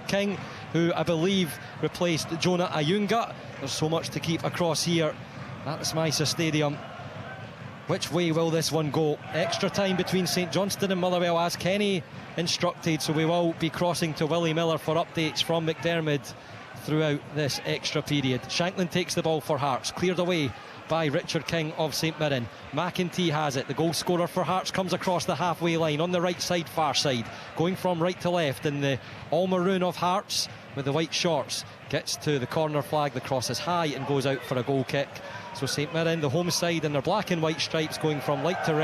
King, who I believe replaced Jonah Ayunga. There's so much to keep across here at the Smicer Stadium. Which way will this one go? Extra time between St Johnstone and Motherwell, as Kenny instructed, so we will be crossing to Willie Miller for updates from McDermott throughout this extra period. Shanklin takes the ball for Hearts, cleared away by Richard King of St Mirren. McEntee has it. The goal scorer for Hearts comes across the halfway line on the right side, far side, going from right to left in the all maroon of Hearts with the white shorts. Gets to the corner flag, the cross is high and goes out for a goal kick. So St Mirren, the home side, in their black and white stripes, going from left to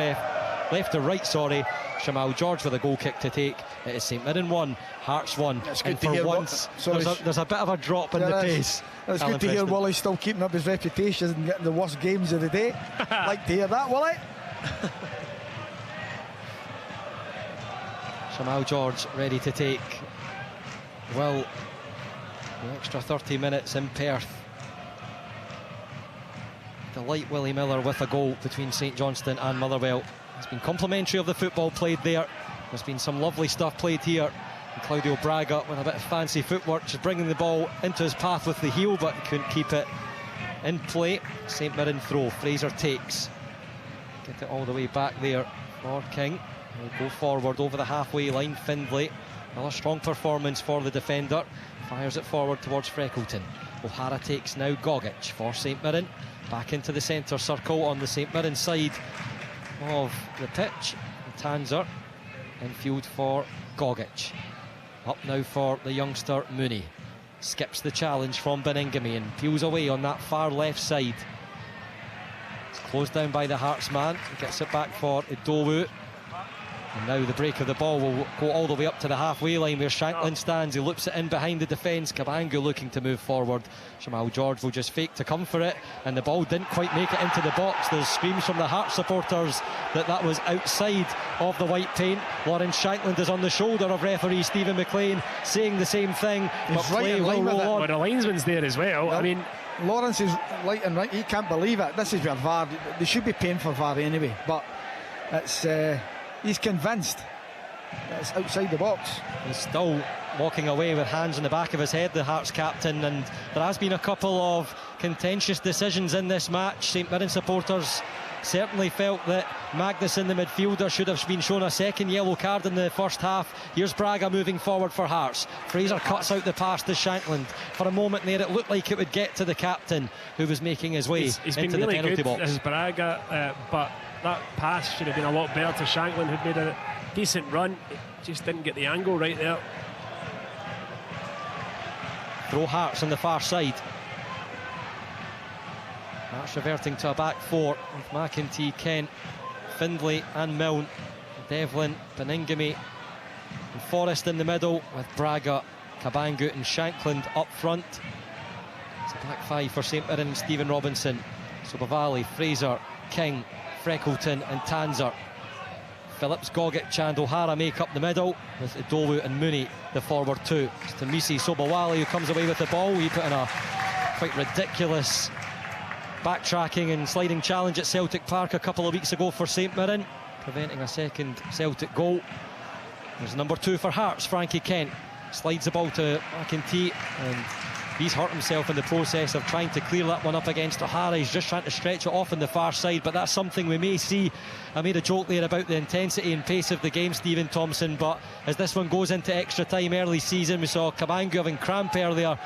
right, sorry. Shamal George with a goal kick to take. It is St Mirren 1, Hearts 1. And for once, there's a bit of a drop in the pace. It's good to hear Willie still keeping up his reputation and getting the worst games of the day. Like to hear that, Willie. Shamal George ready to take. Well, the extra 30 minutes in Perth. Delight Willie Miller with a goal between St Johnstone and Motherwell. It's been complimentary of the football played there. There's been some lovely stuff played here. And Claudio Braga with a bit of fancy footwork, just bringing the ball into his path with the heel, but he couldn't keep it in play. St Mirren throw. Fraser takes. Get it all the way back there for King. He'll go forward over the halfway line. Findlay. Another strong performance for the defender. Fires it forward towards Freckleton. O'Hara takes now. Gogic for St Mirren. Back into the centre circle on the St Mirren side of the pitch. Tanzer infield for Gogic. Up now for the youngster Mooney. Skips the challenge from Beningame and peels away on that far left side. It's closed down by the Hearts man. He gets it back for Idowu. And now the break of the ball will go all the way up to the halfway line where Shanklin stands. He loops it in behind the defence. Kabangu looking to move forward. Shamal George will just fake to come for it, and the ball didn't quite make it into the box. There's screams from the Hearts supporters that was outside of the white paint. Lawrence Shanklin is on the shoulder of referee Stephen McLean, saying the same thing. He's but right play in line will with roll it. on. But the linesman's there as well. I mean, Lawrence is right and right. He can't believe it. This is where VAR. They should be paying for VAR anyway. But it's he's convinced that it's outside the box. He's still walking away with hands on the back of his head, the Hearts captain, and there has been a couple of contentious decisions in this match. St Mirren supporters certainly felt that Magnuson, the midfielder, should have been shown a second yellow card in the first half. Here's Braga moving forward for Hearts. Fraser cuts out the pass to Shanklin. For a moment there it looked like it would get to the captain, who was making his way he's into been the really penalty good box. as Braga, but that pass should have been a lot better to Shanklin, who'd made a decent run. Just didn't get the angle right there. Throw Hearts on the far side. Hearts reverting to a back four with McEntee, Kent, Findlay and Milne, Devlin, Beningame and Forrest in the middle, with Braga, Kabangu and Shanklin up front. It's a back five for St Mirren and Stephen Robinson. So Bavali, Fraser, King, Freckleton and Tanzer. Phillips, Gogic and O'Hara make up the middle, with Idowu and Mooney the forward two. It's Tamisi Sobowale who comes away with the ball. He put in a quite ridiculous backtracking and sliding challenge at Celtic Park a couple of weeks ago for St Mirren, preventing a second Celtic goal. There's number 2 for Hearts, Frankie Kent. Slides the ball to McEntee, and he's hurt himself in the process of trying to clear that one up against O'Hara. He's just trying to stretch it off on the far side, but that's something we may see. I made a joke there about the intensity and pace of the game, Stephen Thompson, but as this one goes into extra time early season, we saw Kabangu having cramp earlier.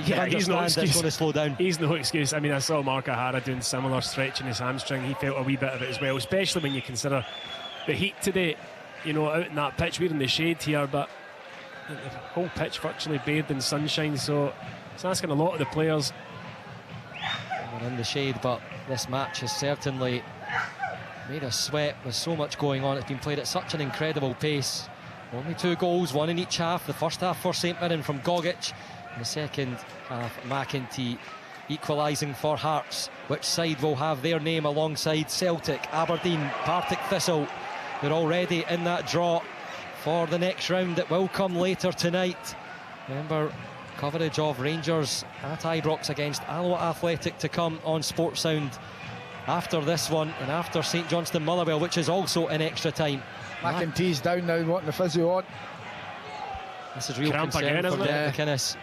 Yeah, he's no excuse. It's going to slow down. He's no excuse. I mean, I saw Mark O'Hara doing similar, stretching his hamstring. He felt a wee bit of it as well, especially when you consider the heat today. You know, out in that pitch, we're in the shade here, but the whole pitch virtually bathed in sunshine, so it's asking a lot of the players. We're in the shade, but this match has certainly made us sweat. There's so much going on. It's been played at such an incredible pace. Only 2 goals, 1 in each half. The first half for St Mirren from Gogic, and the second half McEntee equalising for Hearts. Which side will have their name alongside Celtic, Aberdeen, Partick Thistle? They're already in that draw for the next round that will come later tonight. Remember, coverage of Rangers at Ibrox against Alloa Athletic to come on Sports Sound after this one, and after St Johnstone Motherwell, which is also in extra time. McEntee's down now, wanting the physio on. This is real Cramp concern again, for isn't it? Derek McInnes.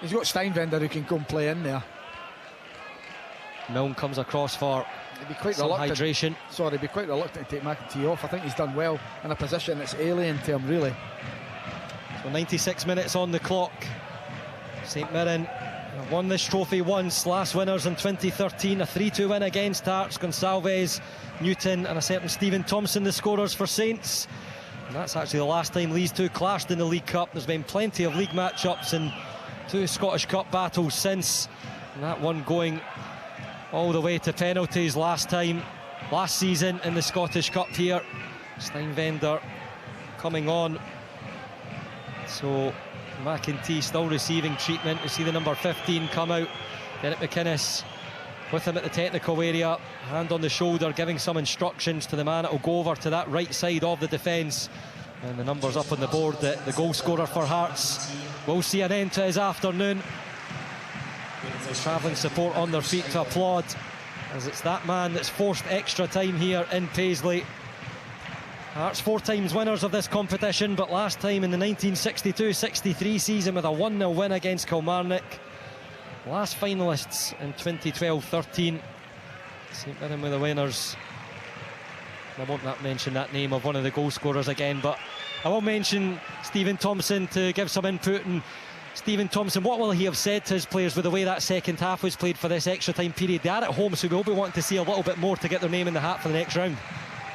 He's got Steinvender who can go and play in there. Milne comes across for He'd be quite some reluctant. hydration. Sorry, he'd be quite reluctant to take McEntee off. I think he's done well in a position that's alien to him, really. So 96 minutes on the clock. St Mirren have won this trophy once, last winners in 2013, a 3-2 win against Hearts. Gonsalves, Newton and a certain Stephen Thompson, the scorers for Saints. And that's actually the last time these two clashed in the League Cup. There's been plenty of league match-ups and 2 Scottish Cup battles since, and that one going all the way to penalties last season in the Scottish Cup here. Steinvender coming on, so McEntee still receiving treatment. We see the number 15 come out. Derek McInnes with him at the technical area, hand on the shoulder, giving some instructions to the man that will go over to that right side of the defence. And the numbers up on the board that the goal scorer for Hearts will see an end to his afternoon. Travelling support on their feet to applaud, as it's that man that's forced extra time here in Paisley. Hearts 4 times winners of this competition, but last time in the 1962-63 season with a 1-0 win against Kilmarnock. Last finalists in 2012-13. St Mirren with the winners. I won't mention that name of one of the goal scorers again, but I will mention Stephen Thompson to give some input. And Stephen Thompson, what will he have said to his players with the way that second half was played for this extra time period? They are at home, so we'll be wanting to see a little bit more to get their name in the hat for the next round.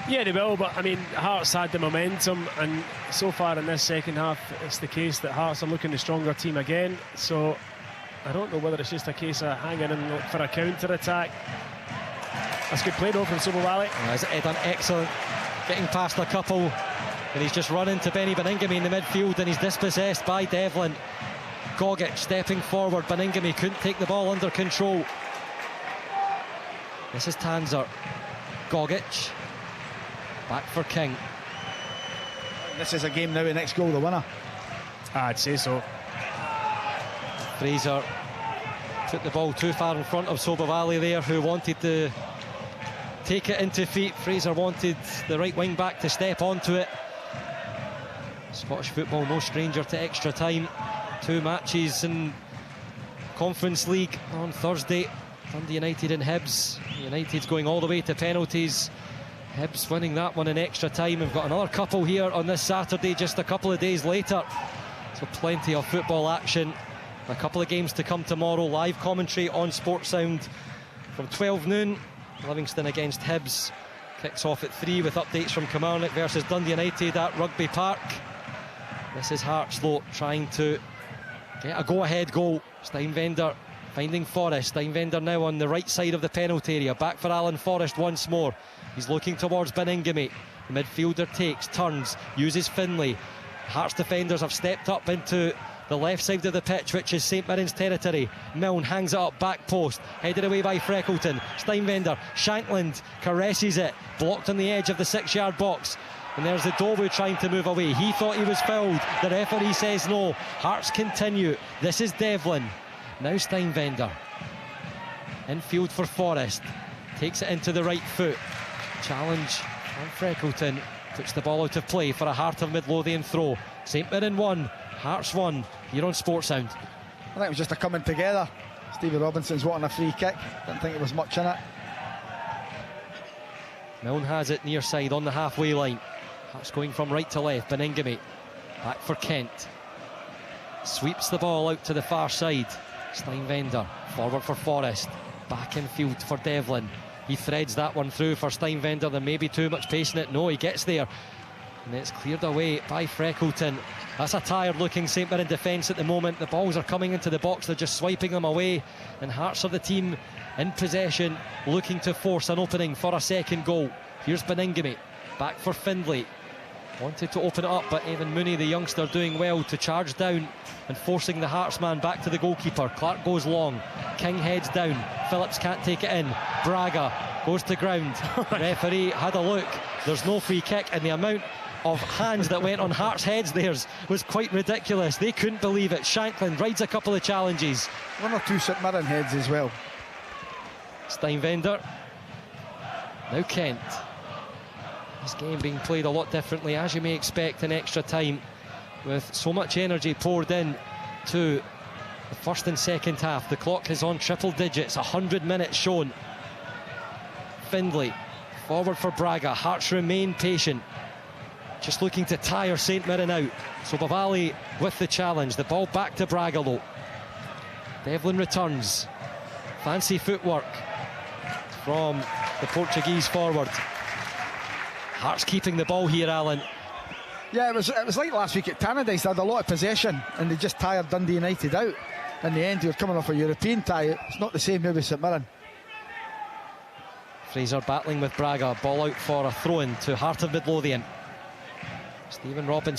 Yeah, they will, but I mean, Hearts had the momentum, and so far in this second half, it's the case that Hearts are looking the stronger team again. So I don't know whether it's just a case of hanging in for a counter-attack. That's good play though from Sobowale. He's done excellent, getting past a couple, and he's just run into Benny Beningame in the midfield, and he's dispossessed by Devlin. Gogic stepping forward, Beningame couldn't take the ball under control. This is Tanzer. Gogic back for King. This is a game now, the next goal, the winner. I'd say so. Fraser took the ball too far in front of Sobowale there, who wanted to take it into feet. Fraser wanted the right wing back to step onto it. Scottish football no stranger to extra time. 2 matches in Conference League on Thursday. Dundee United and Hibs. United's going all the way to penalties. Hibs winning that one in extra time. We've got another couple here on this Saturday, just a couple of days later. So plenty of football action. A couple of games to come tomorrow. Live commentary on Sports Sound from 12 noon. Livingston against Hibs kicks off at 3 with updates from Kilmarnock versus Dundee United at Rugby Park. This is Hearts though, trying to get a go-ahead goal. Steinvender finding Forrest. Steinvender now on the right side of the penalty area. Back for Alan Forrest once more. He's looking towards Beningame. The midfielder takes, turns, uses Finlay. Hearts defenders have stepped up into the left side of the pitch, which is St Mirren's territory. Milne hangs it up, back post, headed away by Freckleton. Steinvender, Shankland caresses it, blocked on the edge of the 6-yard box. And there's the Dobu trying to move away. He thought he was fouled. The referee says no. Hearts continue. This is Devlin. Now Steinvender. Infield for Forrest. Takes it into the right foot. Challenge from Freckleton. Puts the ball out of play for a Heart of Midlothian throw. St Mirren 1, Hearts 1. Here on Sports Sound. I think it was just a coming together. Stevie Robinson's wanting a free kick. Didn't think it was much in it. Milne has it near side on the halfway line. Hearts going from right to left. Beningame back for Kent. Sweeps the ball out to the far side. Steinvender forward for Forrest. Back in field for Devlin. He threads that one through for Steinvender. There may be too much pace in it. No, he gets there. And it's cleared away by Freckleton. That's a tired looking St Mirren defence at the moment. The balls are coming into the box, they're just swiping them away. And Hearts are the team in possession, looking to force an opening for a second goal. Here's Beningame, back for Findlay. Wanted to open it up, but Evan Mooney, the youngster, doing well to charge down and forcing the Hearts man back to the goalkeeper. Clark goes long, King heads down, Phillips can't take it in. Braga goes to ground. Referee had a look, there's no free kick, and the amount of hands that went on Hearts' heads there was quite ridiculous. They couldn't believe it. Shankland rides a couple of challenges. 1 or 2 St Mirren heads as well. Steinvender. Now Kent. This game being played a lot differently, as you may expect in extra time, with so much energy poured in to the first and second half. The clock is on triple digits, 100 minutes shown. Findlay forward for Braga. Hearts remain patient, just looking to tire St Mirren out. So Bavali with the challenge. The ball back to Braga though. Devlin returns. Fancy footwork from the Portuguese forward. Hearts keeping the ball here, Alan. Yeah, it was like last week at Tannadice. They had a lot of possession and they just tired Dundee United out. In the end, you're coming off a European tie. It's not the same here with St Mirren. Fraser battling with Braga. Ball out for a throw-in to Heart of Midlothian. Stephen Robinson